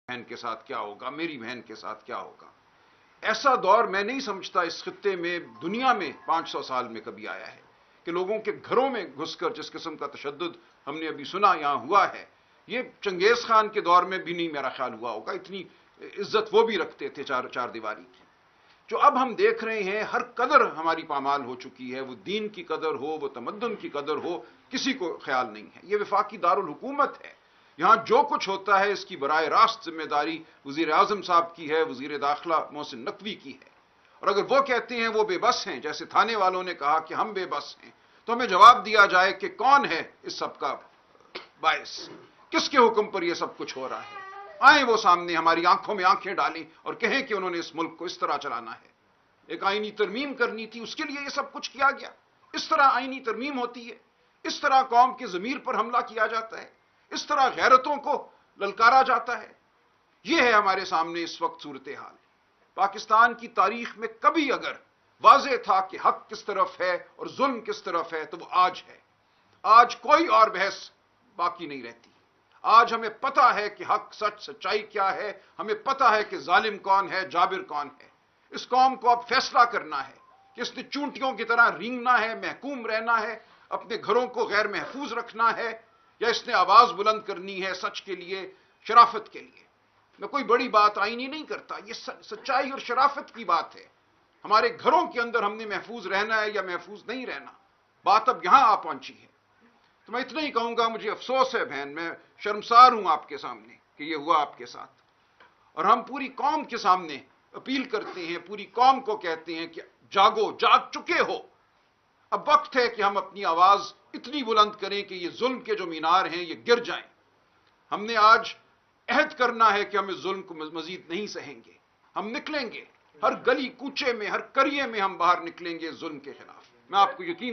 بہن کے ساتھ کیا ہوگا، میری بہن کے ساتھ کیا ہوگا۔ ایسا دور میں نہیں سمجھتا اس خطے میں، دنیا میں 500 سال میں کبھی آیا ہے کہ لوگوں کے گھروں میں گھس کر جس قسم کا تشدد ہم نے ابھی سنا یہاں ہوا ہے، یہ چنگیز خان کے دور میں بھی نہیں میرا خیال ہوا ہوگا۔ اتنی عزت وہ بھی رکھتے تھے چار دیواری کی۔ جو اب ہم دیکھ رہے ہیں، ہر قدر ہماری پامال ہو چکی ہے، وہ دین کی قدر ہو، وہ تمدن کی قدر ہو، کسی کو خیال نہیں ہے۔ یہ وفاقی دارالحکومت ہے، یہاں جو کچھ ہوتا ہے اس کی براہ راست ذمہ داری وزیر اعظم صاحب کی ہے، وزیر داخلہ محسن نقوی کی ہے۔ اور اگر وہ کہتے ہیں وہ بے بس ہیں، جیسے تھانے والوں نے کہا کہ ہم بے بس ہیں، تو ہمیں جواب دیا جائے کہ کون ہے اس سب کا باعث، کس کے حکم پر یہ سب کچھ ہو رہا ہے۔ آئیں وہ سامنے، ہماری آنکھوں میں آنکھیں ڈالیں اور کہیں کہ انہوں نے اس ملک کو اس طرح چلانا ہے۔ ایک آئینی ترمیم کرنی تھی، اس کے لیے یہ سب کچھ کیا گیا۔ اس طرح آئینی ترمیم ہوتی ہے، اس طرح قوم کے ضمیر پر حملہ کیا جاتا ہے، اس طرح غیرتوں کو للکارا جاتا ہے۔ یہ ہے ہمارے سامنے اس وقت صورتحال۔ پاکستان کی تاریخ میں کبھی اگر واضح تھا کہ حق کس طرف ہے اور ظلم کس طرف ہے تو وہ آج ہے۔ آج کوئی اور بحث باقی نہیں رہتی۔ آج ہمیں پتہ ہے کہ حق، سچ، سچائی کیا ہے، ہمیں پتہ ہے کہ ظالم کون ہے، جابر کون ہے۔ اس قوم کو اب فیصلہ کرنا ہے کہ اس نے چونٹیوں کی طرح رینگنا ہے، محکوم رہنا ہے، اپنے گھروں کو غیر محفوظ رکھنا ہے، یا اس نے آواز بلند کرنی ہے سچ کے لیے، شرافت کے لیے۔ میں کوئی بڑی بات آئینی نہیں کرتا، یہ سچائی اور شرافت کی بات ہے۔ ہمارے گھروں کے اندر ہم نے محفوظ رہنا ہے یا محفوظ نہیں رہنا، بات اب یہاں آ پہنچی ہے۔ تو میں اتنا ہی کہوں گا، مجھے افسوس ہے بہن، میں شرمسار ہوں آپ کے سامنے کہ یہ ہوا آپ کے ساتھ، اور ہم پوری قوم کے سامنے اپیل کرتے ہیں، پوری قوم کو کہتے ہیں کہ جاگو، جاگ چکے ہو۔ اب وقت ہے کہ ہم اپنی آواز اتنی بلند کریں کہ یہ ظلم کے جو مینار ہیں یہ گر جائیں۔ ہم نے آج عہد کرنا ہے کہ ہم اس ظلم کو مزید نہیں سہیں گے۔ ہم نکلیں گے، ہر گلی کوچے میں، ہر قریے میں ہم باہر نکلیں گے اس ظلم کے خلاف۔ میں آپ کو یقین